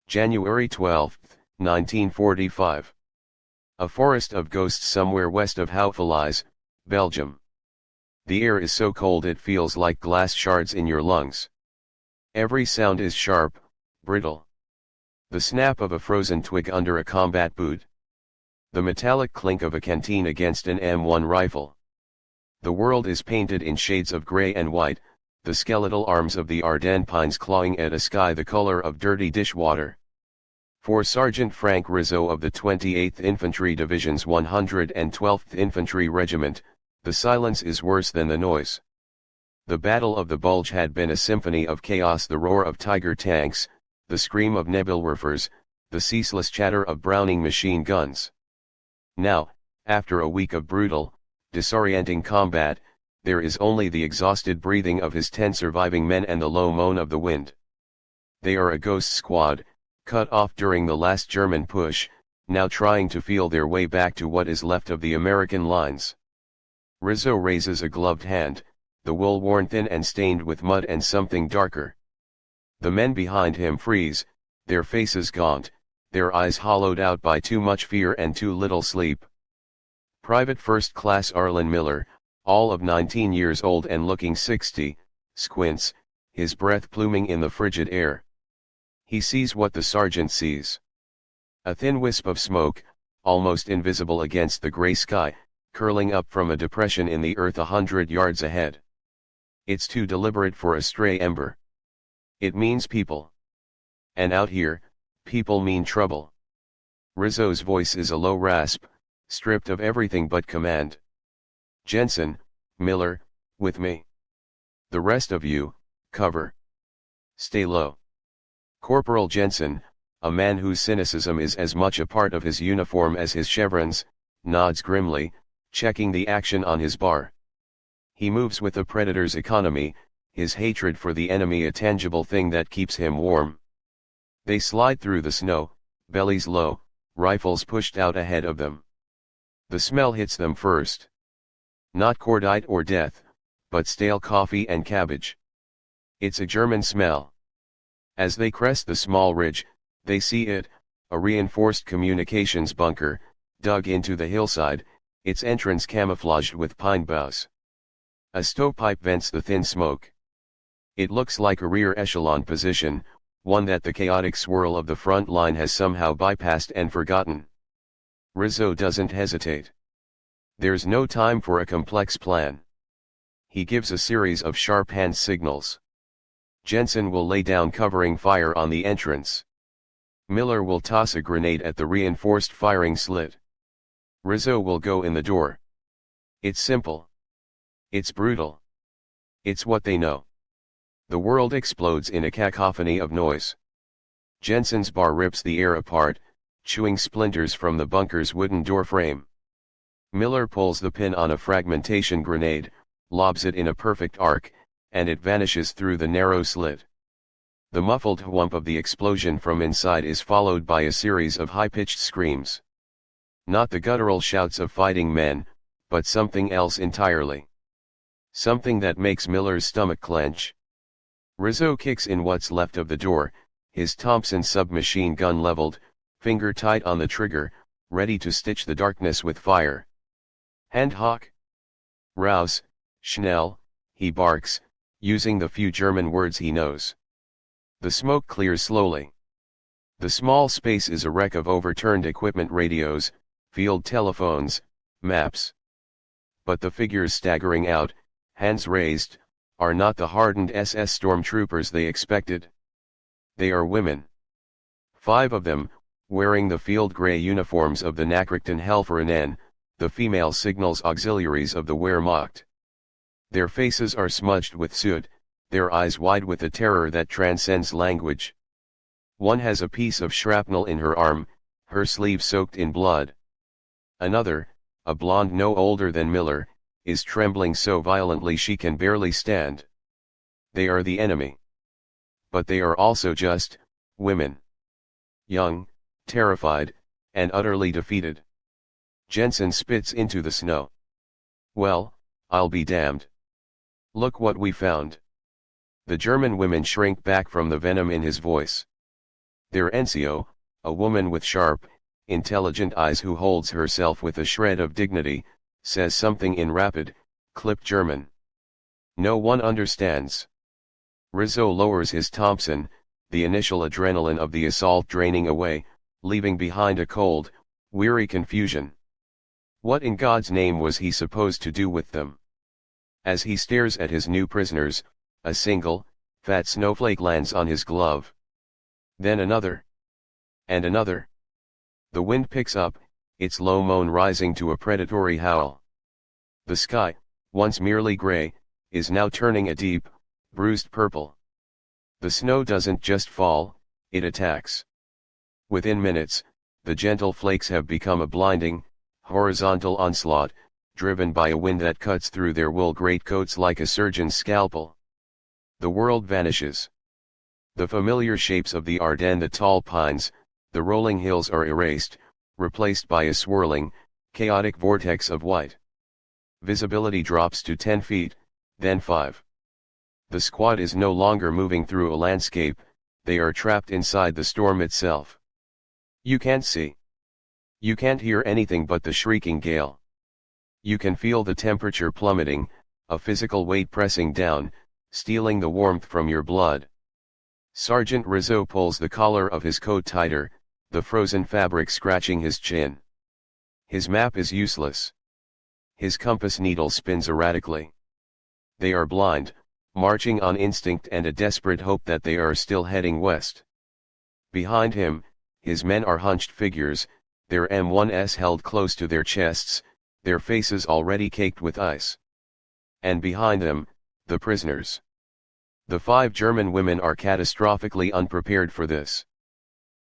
January 12, 1945. A forest of ghosts somewhere west of Houffalize, Belgium. The air is so cold it feels like glass shards in your lungs. Every sound is sharp, brittle. The snap of a frozen twig under a combat boot. The metallic clink of a canteen against an M1 rifle. The world is painted in shades of gray and white, the skeletal arms of the Ardennes pines clawing at a sky the color of dirty dishwater. For Sergeant Frank Rizzo of the 28th Infantry Division's 112th Infantry Regiment, the silence is worse than the noise. The Battle of the Bulge had been a symphony of chaos, the roar of Tiger tanks, the scream of Nebelwerfers, the ceaseless chatter of Browning machine guns. Now, after a week of brutal, disorienting combat, there is only the exhausted breathing of his 10 surviving men and the low moan of the wind. They are a ghost squad, cut off during the last German push, now trying to feel their way back to what is left of the American lines. Rizzo raises a gloved hand, the wool worn thin and stained with mud and something darker. The men behind him freeze, their faces gaunt, their eyes hollowed out by too much fear and too little sleep. Private First Class Arlen Miller, all of 19 years old and looking 60, squints, his breath pluming in the frigid air. He sees what the sergeant sees. A thin wisp of smoke, almost invisible against the gray sky, curling up from a depression in the earth 100 yards ahead. It's too deliberate for a stray ember. It means people. And out here, people mean trouble. Rizzo's voice is a low rasp, stripped of everything but command. Jensen, Miller, with me. The rest of you, cover. Stay low. Corporal Jensen, a man whose cynicism is as much a part of his uniform as his chevrons, nods grimly, checking the action on his bar. He moves with the predator's economy, his hatred for the enemy a tangible thing that keeps him warm. They slide through the snow, bellies low, rifles pushed out ahead of them. The smell hits them first. Not cordite or death, but stale coffee and cabbage. It's a German smell. As they crest the small ridge, they see it, a reinforced communications bunker, dug into the hillside, its entrance camouflaged with pine boughs. A stovepipe vents the thin smoke. It looks like a rear echelon position, one that the chaotic swirl of the front line has somehow bypassed and forgotten. Rizzo doesn't hesitate. There's no time for a complex plan. He gives a series of sharp hand signals. Jensen will lay down covering fire on the entrance. Miller will toss a grenade at the reinforced firing slit. Rizzo will go in the door. It's simple. It's brutal. It's what they know. The world explodes in a cacophony of noise. Jensen's bar rips the air apart, chewing splinters from the bunker's wooden door frame. Miller pulls the pin on a fragmentation grenade, lobs it in a perfect arc, and it vanishes through the narrow slit. The muffled whump of the explosion from inside is followed by a series of high-pitched screams. Not the guttural shouts of fighting men, but something else entirely. Something that makes Miller's stomach clench. Rizzo kicks in what's left of the door, his Thompson submachine gun leveled, finger tight on the trigger, ready to stitch the darkness with fire. Hand hoch. Raus, schnell, he barks, using the few German words he knows. The smoke clears slowly. The small space is a wreck of overturned equipment, radios, field telephones, maps. But the figures staggering out, hands raised, are not the hardened SS stormtroopers they expected. They are women. 5 of them, wearing the field gray uniforms of the Nachrichtenhelferinnen, the female signals auxiliaries of the Wehrmacht. Their faces are smudged with soot, their eyes wide with a terror that transcends language. One has a piece of shrapnel in her arm, her sleeve soaked in blood. Another, a blonde no older than Miller, is trembling so violently she can barely stand. They are the enemy. But they are also just women. Young, terrified, and utterly defeated. Jensen spits into the snow. Well, I'll be damned. Look what we found. The German women shrink back from the venom in his voice. Their NCO, a woman with sharp, intelligent eyes who holds herself with a shred of dignity, says something in rapid, clipped German. No one understands. Rizzo lowers his Thompson, the initial adrenaline of the assault draining away, leaving behind a cold, weary confusion. What in God's name was he supposed to do with them? As he stares at his new prisoners, a single, fat snowflake lands on his glove. Then another. And another. The wind picks up, its low moan rising to a predatory howl. The sky, once merely gray, is now turning a deep, bruised purple. The snow doesn't just fall, it attacks. Within minutes, the gentle flakes have become a blinding, horizontal onslaught, driven by a wind that cuts through their wool greatcoats like a surgeon's scalpel. The world vanishes. The familiar shapes of the Ardennes, the tall pines, the rolling hills are erased, replaced by a swirling, chaotic vortex of white. Visibility drops to 10 feet, then 5. The squad is no longer moving through a landscape, they are trapped inside the storm itself. You can't see. You can't hear anything but the shrieking gale. You can feel the temperature plummeting, a physical weight pressing down, stealing the warmth from your blood. Sergeant Rizzo pulls the collar of his coat tighter, the frozen fabric scratching his chin. His map is useless. His compass needle spins erratically. They are blind, marching on instinct and a desperate hope that they are still heading west. Behind him, his men are hunched figures, their M1s held close to their chests, their faces already caked with ice. And behind them, the prisoners. The 5 German women are catastrophically unprepared for this.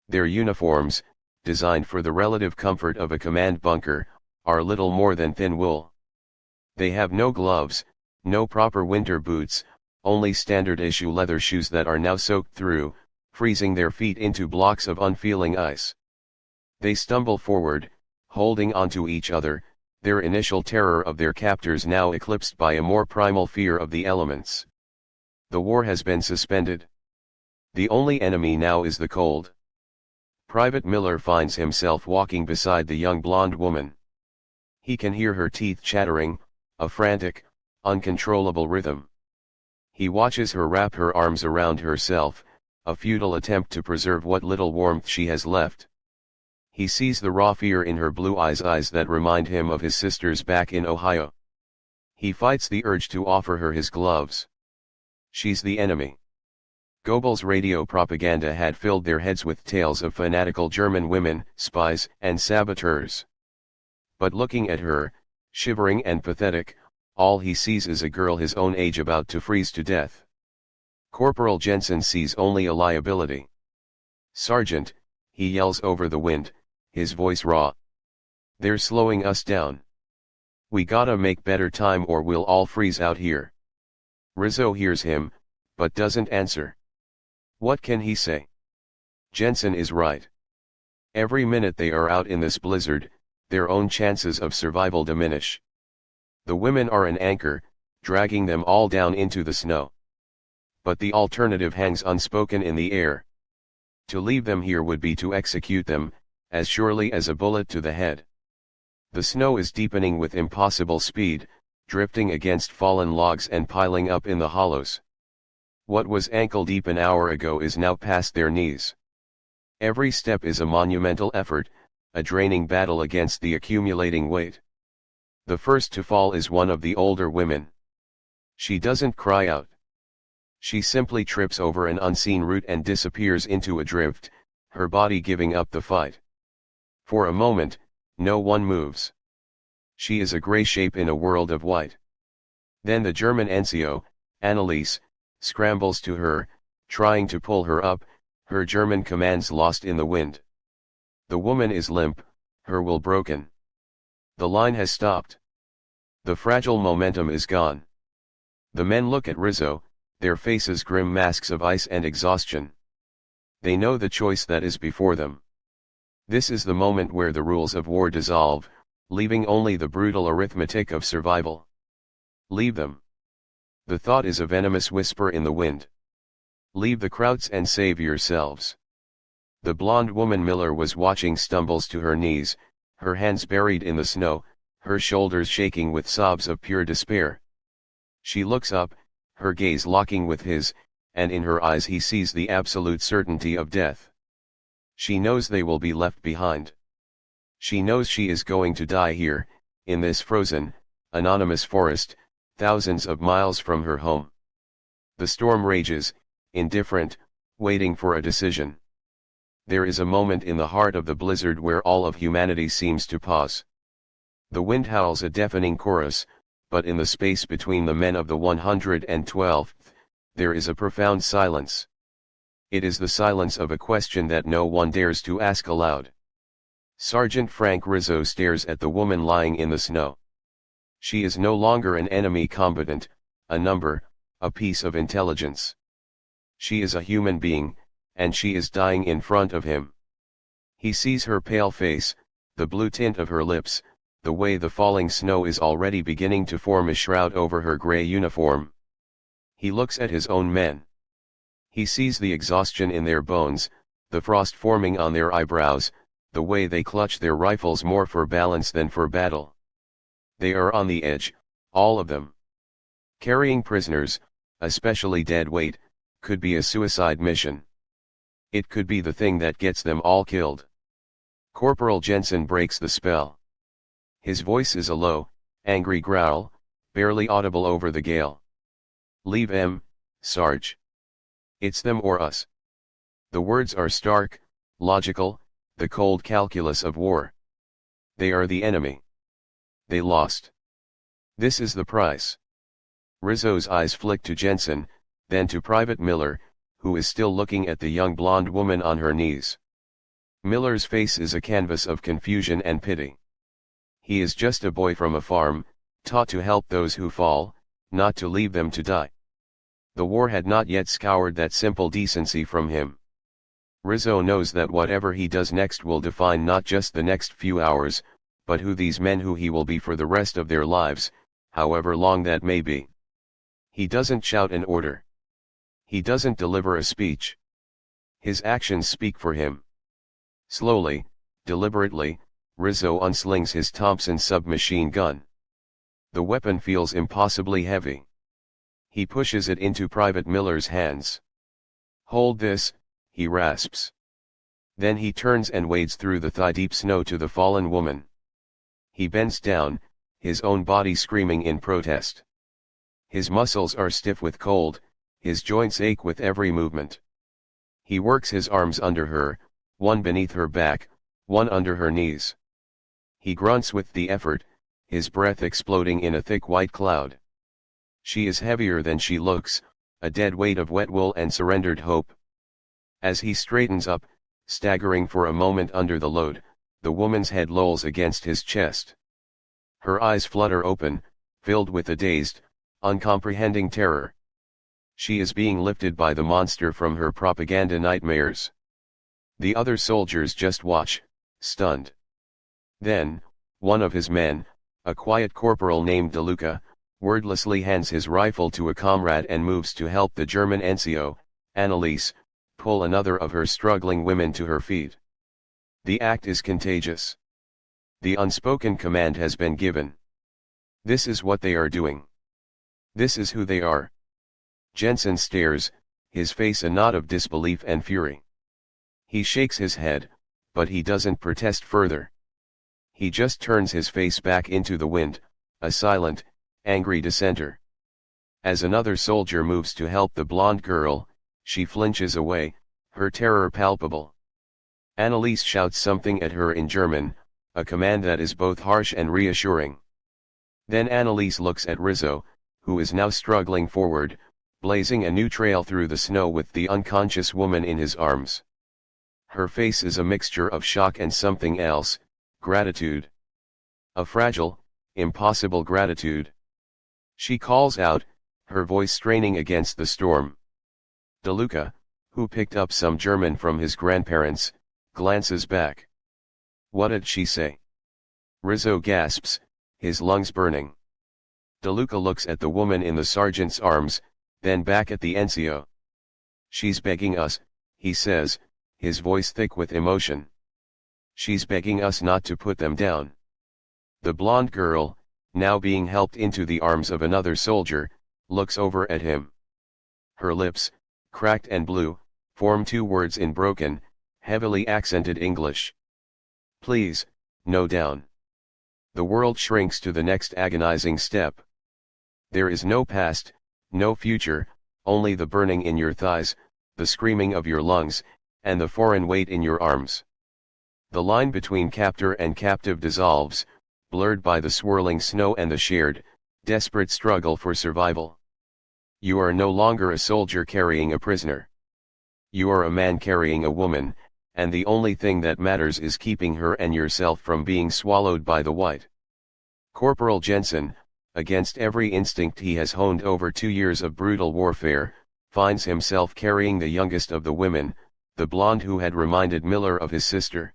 Their uniforms, designed for the relative comfort of a command bunker, are little more than thin wool. They have no gloves, no proper winter boots, only standard-issue leather shoes that are now soaked through, freezing their feet into blocks of unfeeling ice. They stumble forward, holding onto each other, their initial terror of their captors now eclipsed by a more primal fear of the elements. The war has been suspended. The only enemy now is the cold. Private Miller finds himself walking beside the young blonde woman. He can hear her teeth chattering, a frantic, uncontrollable rhythm. He watches her wrap her arms around herself, a futile attempt to preserve what little warmth she has left. He sees the raw fear in her blue eyes that remind him of his sisters back in Ohio. He fights the urge to offer her his gloves. She's the enemy. Goebbels' radio propaganda had filled their heads with tales of fanatical German women, spies, and saboteurs. But looking at her, shivering and pathetic, all he sees is a girl his own age about to freeze to death. Corporal Jensen sees only a liability. "Sergeant," he yells over the wind, his voice raw. "They're slowing us down. We gotta make better time or we'll all freeze out here." Rizzo hears him, but doesn't answer. What can he say? Jensen is right. Every minute they are out in this blizzard, their own chances of survival diminish. The women are an anchor, dragging them all down into the snow. But the alternative hangs unspoken in the air. To leave them here would be to execute them, as surely as a bullet to the head. The snow is deepening with impossible speed, drifting against fallen logs and piling up in the hollows. What was ankle deep an hour ago is now past their knees. Every step is a monumental effort, a draining battle against the accumulating weight. The first to fall is one of the older women. She doesn't cry out. She simply trips over an unseen root and disappears into a drift, her body giving up the fight. For a moment, no one moves. She is a gray shape in a world of white. Then the German NCO, Anneliese, scrambles to her, trying to pull her up, her German commands lost in the wind. The woman is limp, her will broken. The line has stopped. The fragile momentum is gone. The men look at Rizzo, their faces grim masks of ice and exhaustion. They know the choice that is before them. This is the moment where the rules of war dissolve, leaving only the brutal arithmetic of survival. Leave them. The thought is a venomous whisper in the wind. Leave the Krauts and save yourselves. The blonde woman Miller was watching stumbles to her knees, her hands buried in the snow, her shoulders shaking with sobs of pure despair. She looks up, her gaze locking with his, and in her eyes he sees the absolute certainty of death. She knows they will be left behind. She knows she is going to die here, in this frozen, anonymous forest, thousands of miles from her home. The storm rages, indifferent, waiting for a decision. There is a moment in the heart of the blizzard where all of humanity seems to pause. The wind howls a deafening chorus, but in the space between the men of the 112th, there is a profound silence. It is the silence of a question that no one dares to ask aloud. Sergeant Frank Rizzo stares at the woman lying in the snow. She is no longer an enemy combatant, a number, a piece of intelligence. She is a human being, and she is dying in front of him. He sees her pale face, the blue tint of her lips, the way the falling snow is already beginning to form a shroud over her gray uniform. He looks at his own men. He sees the exhaustion in their bones, the frost forming on their eyebrows, the way they clutch their rifles more for balance than for battle. They are on the edge, all of them. Carrying prisoners, especially dead weight, could be a suicide mission. It could be the thing that gets them all killed. Corporal Jensen breaks the spell. His voice is a low, angry growl, barely audible over the gale. "Leave 'em, Sarge. It's them or us." The words are stark, logical, the cold calculus of war. They are the enemy. They lost. This is the price. Rizzo's eyes flick to Jensen, then to Private Miller, who is still looking at the young blonde woman on her knees. Miller's face is a canvas of confusion and pity. He is just a boy from a farm, taught to help those who fall, not to leave them to die. The war had not yet scoured that simple decency from him. Rizzo knows that whatever he does next will define not just the next few hours, but who these men who he will be for the rest of their lives, however long that may be. He doesn't shout an order. He doesn't deliver a speech. His actions speak for him. Slowly, deliberately, Rizzo unslings his Thompson submachine gun. The weapon feels impossibly heavy. He pushes it into Private Miller's hands. "Hold this," he rasps. Then he turns and wades through the thigh-deep snow to the fallen woman. He bends down, his own body screaming in protest. His muscles are stiff with cold, his joints ache with every movement. He works his arms under her, one beneath her back, one under her knees. He grunts with the effort, his breath exploding in a thick white cloud. She is heavier than she looks, a dead weight of wet wool and surrendered hope. As he straightens up, staggering for a moment under the load, the woman's head lolls against his chest. Her eyes flutter open, filled with a dazed, uncomprehending terror. She is being lifted by the monster from her propaganda nightmares. The other soldiers just watch, stunned. Then, one of his men, a quiet corporal named DeLuca, wordlessly hands his rifle to a comrade and moves to help the German NCO, Anneliese, pull another of her struggling women to her feet. The act is contagious. The unspoken command has been given. This is what they are doing. This is who they are. Jensen stares, his face a knot of disbelief and fury. He shakes his head, but he doesn't protest further. He just turns his face back into the wind, a silent, angry dissenter. As another soldier moves to help the blonde girl, she flinches away, her terror palpable. Anneliese shouts something at her in German, a command that is both harsh and reassuring. Then Anneliese looks at Rizzo, who is now struggling forward, blazing a new trail through the snow with the unconscious woman in his arms. Her face is a mixture of shock and something else, gratitude. A fragile, impossible gratitude. She calls out, her voice straining against the storm. DeLuca, who picked up some German from his grandparents, glances back. What did she say? Rizzo gasps, his lungs burning. DeLuca looks at the woman in the sergeant's arms, then back at the NCO. She's begging us, he says, his voice thick with emotion. She's begging us not to put them down. The blonde girl, now being helped into the arms of another soldier, looks over at him. Her lips, cracked and blue, form two words in broken, heavily accented English. Please, no down. The world shrinks to the next agonizing step. There is no past, no future, only the burning in your thighs, the screaming of your lungs, and the foreign weight in your arms. The line between captor and captive dissolves, blurred by the swirling snow and the shared, desperate struggle for survival. You are no longer a soldier carrying a prisoner. You are a man carrying a woman, and the only thing that matters is keeping her and yourself from being swallowed by the white. Corporal Jensen, against every instinct he has honed over 2 years of brutal warfare, finds himself carrying the youngest of the women, the blonde who had reminded Miller of his sister.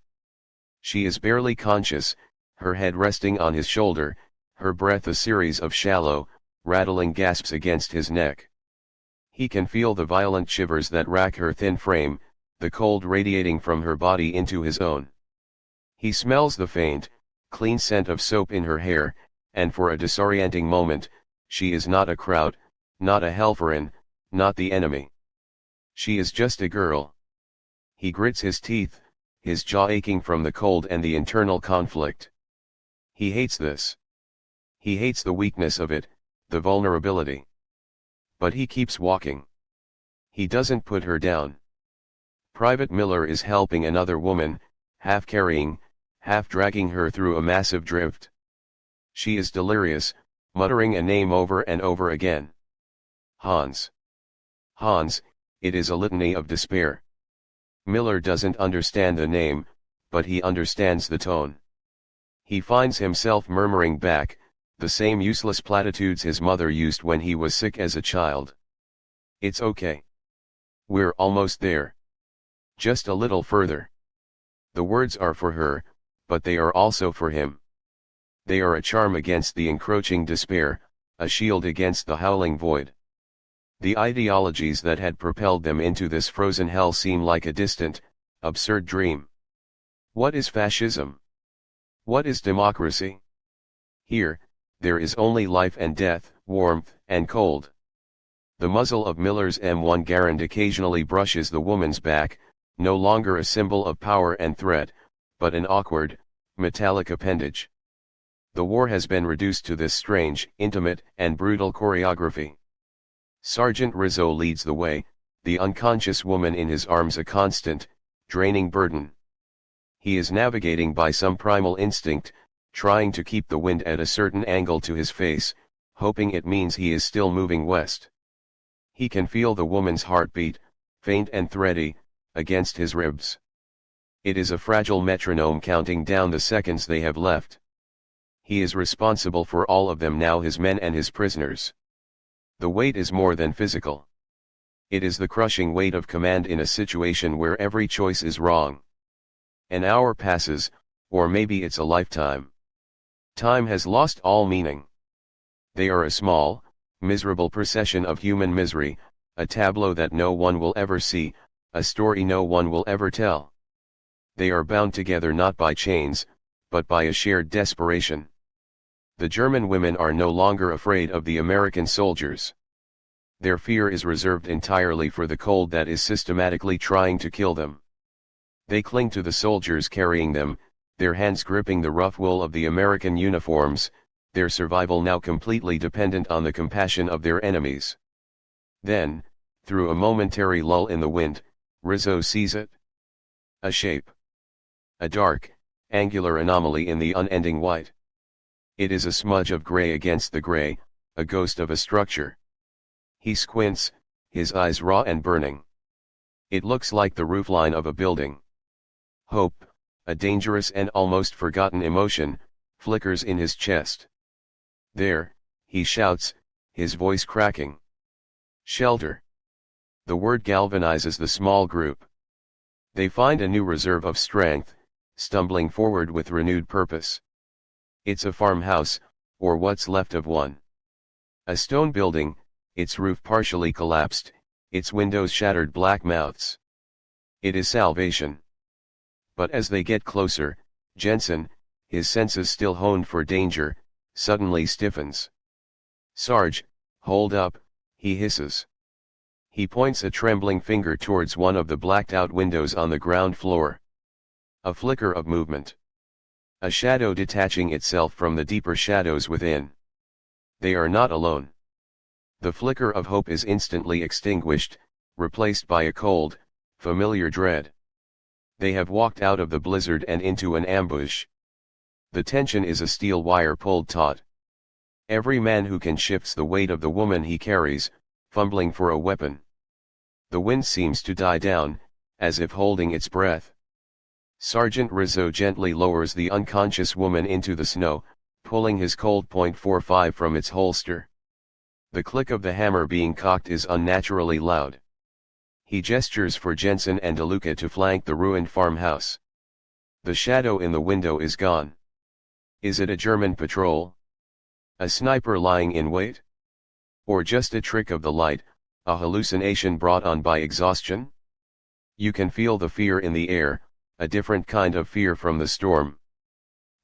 She is barely conscious, her head resting on his shoulder, her breath a series of shallow, rattling gasps against his neck. He can feel the violent shivers that rack her thin frame, the cold radiating from her body into his own. He smells the faint, clean scent of soap in her hair, and for a disorienting moment, she is not a crowd, not a Helferin, not the enemy. She is just a girl. He grits his teeth, his jaw aching from the cold and the internal conflict. He hates this. He hates the weakness of it, the vulnerability. But he keeps walking. He doesn't put her down. Private Miller is helping another woman, half carrying, half dragging her through a massive drift. She is delirious, muttering a name over and over again. Hans. Hans, it is a litany of despair. Miller doesn't understand the name, but he understands the tone. He finds himself murmuring back, the same useless platitudes his mother used when he was sick as a child. It's okay. We're almost there. Just a little further. The words are for her, but they are also for him. They are a charm against the encroaching despair, a shield against the howling void. The ideologies that had propelled them into this frozen hell seem like a distant, absurd dream. What is fascism? What is democracy? Here, there is only life and death, warmth and cold. The muzzle of Miller's M1 Garand occasionally brushes the woman's back, no longer a symbol of power and threat, but an awkward, metallic appendage. The war has been reduced to this strange, intimate, and brutal choreography. Sergeant Rizzo leads the way, the unconscious woman in his arms a constant, draining burden. He is navigating by some primal instinct, trying to keep the wind at a certain angle to his face, hoping it means he is still moving west. He can feel the woman's heartbeat, faint and thready, against his ribs. It is a fragile metronome counting down the seconds they have left. He is responsible for all of them now, his men and his prisoners. The weight is more than physical. It is the crushing weight of command in a situation where every choice is wrong. An hour passes, or maybe it's a lifetime. Time has lost all meaning. They are a small, miserable procession of human misery, a tableau that no one will ever see, a story no one will ever tell. They are bound together not by chains, but by a shared desperation. The German women are no longer afraid of the American soldiers. Their fear is reserved entirely for the cold that is systematically trying to kill them. They cling to the soldiers carrying them, their hands gripping the rough wool of the American uniforms, their survival now completely dependent on the compassion of their enemies. Then, through a momentary lull in the wind, Rizzo sees it. A shape. A dark, angular anomaly in the unending white. It is a smudge of gray against the gray, a ghost of a structure. He squints, his eyes raw and burning. It looks like the roofline of a building. Hope, a dangerous and almost forgotten emotion, flickers in his chest. There, he shouts, his voice cracking. Shelter. The word galvanizes the small group. They find a new reserve of strength, stumbling forward with renewed purpose. It's a farmhouse, or what's left of one. A stone building, its roof partially collapsed, its windows shattered black mouths. It is salvation. But as they get closer, Jensen, his senses still honed for danger, suddenly stiffens. "Sarge, hold up," he hisses. He points a trembling finger towards one of the blacked-out windows on the ground floor. A flicker of movement. A shadow detaching itself from the deeper shadows within. They are not alone. The flicker of hope is instantly extinguished, replaced by a cold, familiar dread. They have walked out of the blizzard and into an ambush. The tension is a steel wire pulled taut. Every man who can shifts the weight of the woman he carries, fumbling for a weapon. The wind seems to die down, as if holding its breath. Sergeant Rizzo gently lowers the unconscious woman into the snow, pulling his Colt .45 from its holster. The click of the hammer being cocked is unnaturally loud. He gestures for Jensen and DeLuca to flank the ruined farmhouse. The shadow in the window is gone. Is it a German patrol? A sniper lying in wait? Or just a trick of the light, a hallucination brought on by exhaustion? You can feel the fear in the air, a different kind of fear from the storm.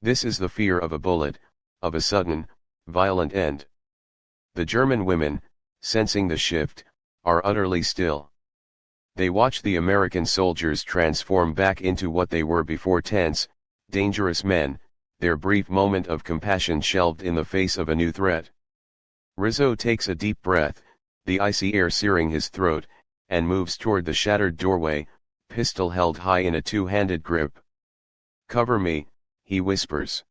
This is the fear of a bullet, of a sudden, violent end. The German women, sensing the shift, are utterly still. They watch the American soldiers transform back into what they were before, tense, dangerous men, their brief moment of compassion shelved in the face of a new threat. Rizzo takes a deep breath, the icy air searing his throat, and moves toward the shattered doorway, pistol held high in a two-handed grip. "Cover me," he whispers.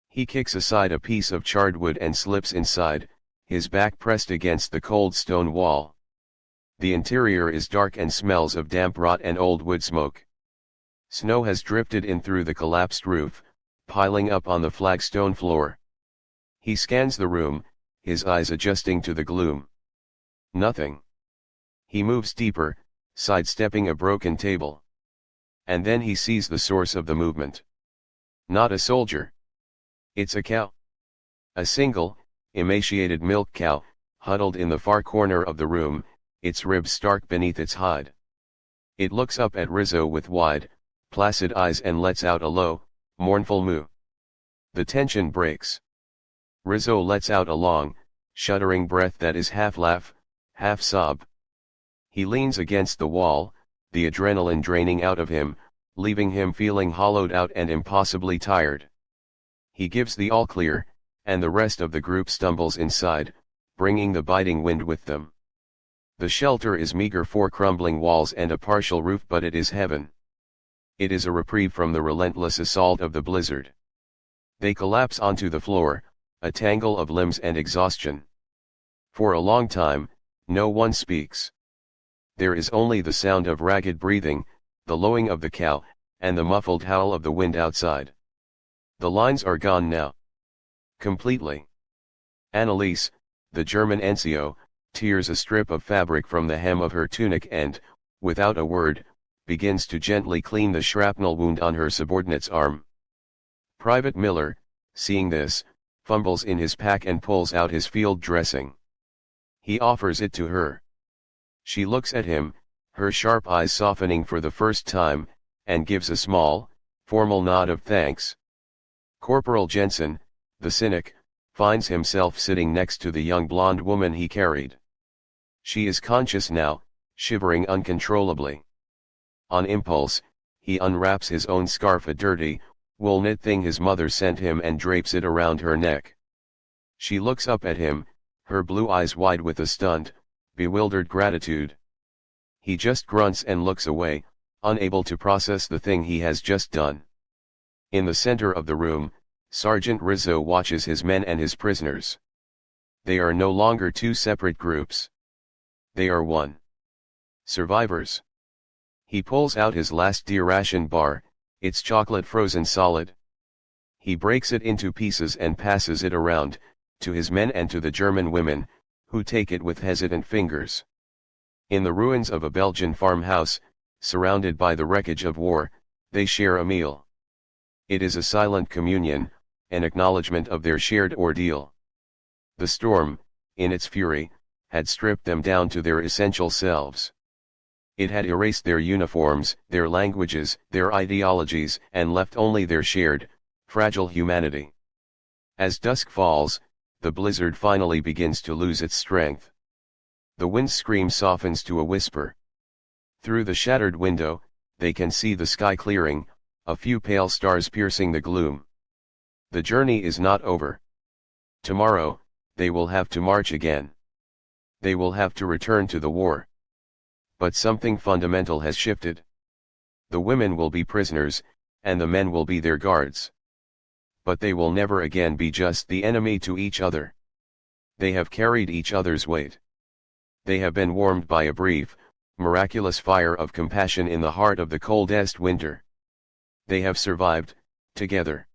He kicks aside a piece of charred wood and slips inside, his back pressed against the cold stone wall. The interior is dark and smells of damp rot and old wood smoke. Snow has drifted in through the collapsed roof, piling up on the flagstone floor. He scans the room, his eyes adjusting to the gloom. Nothing. He moves deeper, sidestepping a broken table. And then he sees the source of the movement. Not a soldier. It's a cow. A single, emaciated milk cow, huddled in the far corner of the room, its ribs stark beneath its hide. It looks up at Rizzo with wide, placid eyes and lets out a low, mournful moo. The tension breaks. Rizzo lets out a long, shuddering breath that is half laugh, half sob. He leans against the wall, the adrenaline draining out of him, leaving him feeling hollowed out and impossibly tired. He gives the all clear, and the rest of the group stumbles inside, bringing the biting wind with them. The shelter is meager, 4 crumbling walls and a partial roof, but it is heaven. It is a reprieve from the relentless assault of the blizzard. They collapse onto the floor, a tangle of limbs and exhaustion. For a long time, no one speaks. There is only the sound of ragged breathing, the lowing of the cow, and the muffled howl of the wind outside. The lines are gone now. Completely. Anneliese, the German NCO, tears a strip of fabric from the hem of her tunic and, without a word, begins to gently clean the shrapnel wound on her subordinate's arm. Private Miller, seeing this, fumbles in his pack and pulls out his field dressing. He offers it to her. She looks at him, her sharp eyes softening for the first time, and gives a small, formal nod of thanks. Corporal Jensen, the cynic, finds himself sitting next to the young blonde woman he carried. She is conscious now, shivering uncontrollably. On impulse, he unwraps his own scarf, a dirty, wool-knit thing his mother sent him, and drapes it around her neck. She looks up at him, her blue eyes wide with a stunned, bewildered gratitude. He just grunts and looks away, unable to process the thing he has just done. In the center of the room, Sergeant Rizzo watches his men and his prisoners. They are no longer 2 separate groups. They are one. Survivors. He pulls out his last deer ration bar, its chocolate frozen solid. He breaks it into pieces and passes it around, to his men and to the German women, who take it with hesitant fingers. In the ruins of a Belgian farmhouse, surrounded by the wreckage of war, they share a meal. It is a silent communion, an acknowledgement of their shared ordeal. The storm, in its fury, had stripped them down to their essential selves. It had erased their uniforms, their languages, their ideologies, and left only their shared, fragile humanity. As dusk falls, the blizzard finally begins to lose its strength. The wind's scream softens to a whisper. Through the shattered window, they can see the sky clearing, a few pale stars piercing the gloom. The journey is not over. Tomorrow, they will have to march again. They will have to return to the war. But something fundamental has shifted. The women will be prisoners, and the men will be their guards. But they will never again be just the enemy to each other. They have carried each other's weight. They have been warmed by a brief, miraculous fire of compassion in the heart of the coldest winter. They have survived, together.